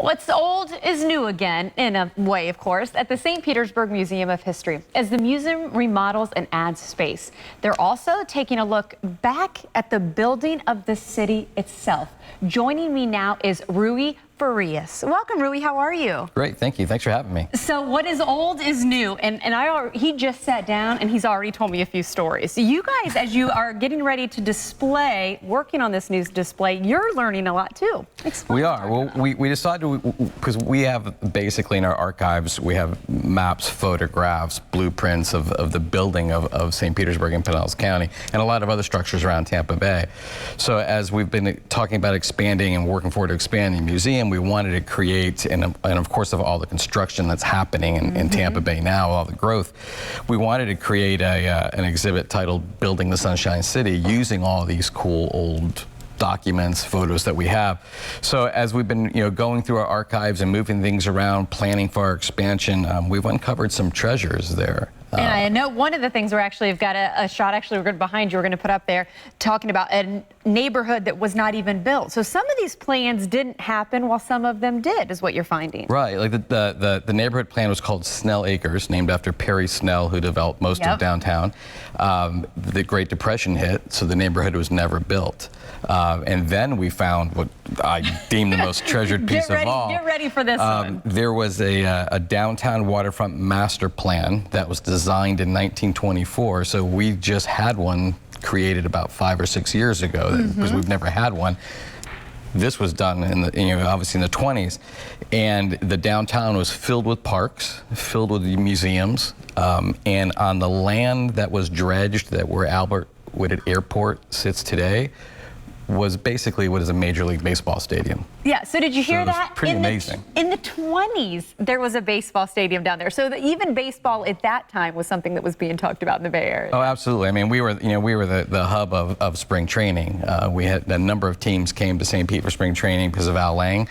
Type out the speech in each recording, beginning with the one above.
What's old is new again, in a way, of course, at the St. Petersburg Museum of History. As the museum remodels and adds space, they're also taking a look back at the building of the city itself. Joining me now is Rui Farias. Welcome, Rui. How are you? Great, thank you. Thanks for having me. So what is old is new, and he just sat down and he's already told me a few stories. So you guys, as you are getting ready to display, working on this new display, you're learning a lot too. Explain. We are. Well, we decided, because we have basically in our archives, we have maps, photographs, blueprints of the building of St. Petersburg in Pinellas County, and a lot of other structures around Tampa Bay. So as we've been talking about expanding and working forward to expand the museum, we wanted to create, and of course of all the construction that's happening in Tampa Bay now, all the growth, we wanted to create an exhibit titled Building the Sunshine City, using all these cool old documents, photos that we have. So as we've been going through our archives and moving things around, planning for our expansion, we've uncovered some treasures there. And I know one of the things we've got a shot behind you we're going to put up there talking about a neighborhood that was not even built. So some of these plans didn't happen while some of them did, is what you're finding. Right, like the neighborhood plan was called Snell Acres, named after Perry Snell, who developed most of downtown. The Great Depression hit, so the neighborhood was never built. And then we found what I deem the most treasured piece of all. Get ready for this one. There was a downtown waterfront master plan that was designed in 1924, so we just had one created about 5 or 6 years ago, because we've never had one. This was done in the, obviously in the 20s, and the downtown was filled with parks, filled with museums, and on the land that was dredged, that where Albert Whitted Airport sits today, was basically what is a Major League Baseball stadium. Yeah, so did you hear that? Pretty amazing. In the 20s, there was a baseball stadium down there. So even baseball at that time was something that was being talked about in the Bay Area. Oh, absolutely. I mean, we were the hub of spring training. We had a number of teams came to St. Pete for spring training because of Al Lang,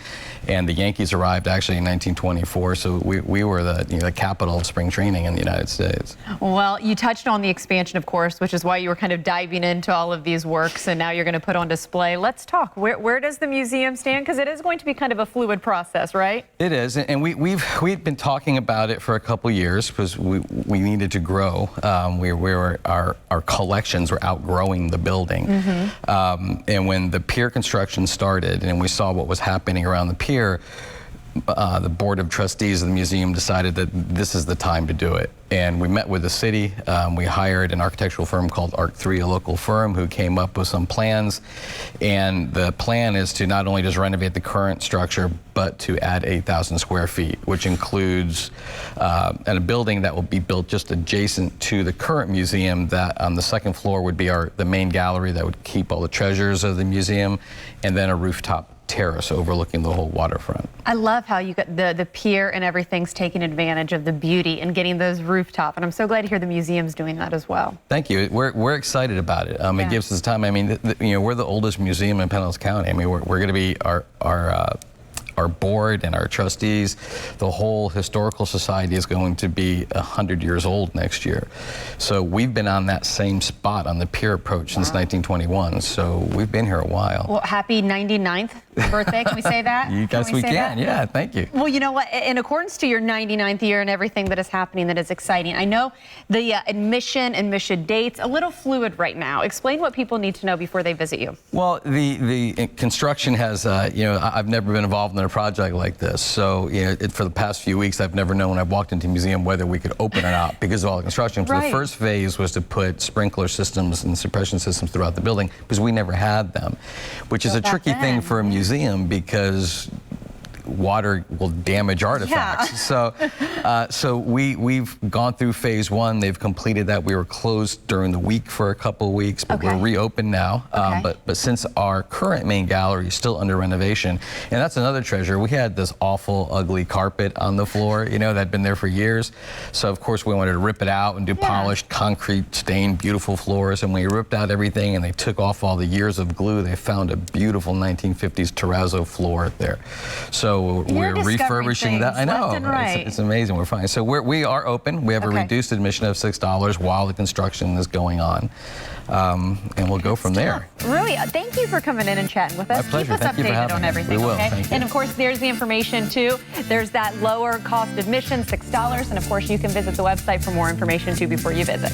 and the Yankees arrived actually in 1924. So we were the capital of spring training in the United States. Well, you touched on the expansion, of course, which is why you were kind of diving into all of these works, and now you're going to put on display. Let's talk. Where does the museum stand? Because it is going to be kind of a fluid process, right? It is, and we've been talking about it for a couple years because we needed to grow. Our collections were outgrowing the building, and when the pier construction started and we saw what was happening around the pier, the board of trustees of the museum decided that this is the time to do it. And we met with the city. We hired an architectural firm called Arc3, a local firm, who came up with some plans. And the plan is to not only just renovate the current structure, but to add 8,000 square feet, which includes a building that will be built just adjacent to the current museum. That on the second floor would be the main gallery that would keep all the treasures of the museum, and then a rooftop terrace overlooking the whole waterfront. I love how you got the pier and everything's taking advantage of the beauty and getting those rooftop, and I'm so glad to hear the museum's doing that as well. Thank you. We're excited about it. It gives us time. I mean, we're the oldest museum in Pinellas County. I mean, we're going to be our board and our trustees, the whole historical society is going to be 100 years old next year. So we've been on that same spot on the pier approach since 1921. So we've been here a while. Well, happy 99th birthday. Can we say that? Yes, we can. Yeah, thank you. Well, you know what? In accordance to your 99th year and everything that is happening that is exciting, I know the admission dates, a little fluid right now. Explain what people need to know before they visit you. Well, the construction has, I've never been involved in a project like this. So, for the past few weeks, I've never known when I've walked into the museum whether we could open or not because of all the construction. So the first phase was to put sprinkler systems and suppression systems throughout the building because we never had them, which is a tricky thing for a museum because water will damage artifacts. So we've gone through phase one. They've completed that. We were closed during the week for a couple of weeks, but we're reopened now. But since our current main gallery is still under renovation, and that's another treasure, we had this awful, ugly carpet on the floor, that had been there for years. So of course we wanted to rip it out and do polished concrete, stained, beautiful floors. And when we ripped out everything and they took off all the years of glue, they found a beautiful 1950s terrazzo floor there. So so we're discovering refurbishing that. I things know. left and right. It's amazing. We're fine. So we are open. We have a Okay. reduced admission of $6 while the construction is going on. And we'll go from there. Really, thank you for coming in and chatting with us. My pleasure. Keep us Thank you for updated having on me. everything, We will. okay? Thank you. And of course, there's the information too. There's that lower cost admission, $6. And of course, you can visit the website for more information too before you visit.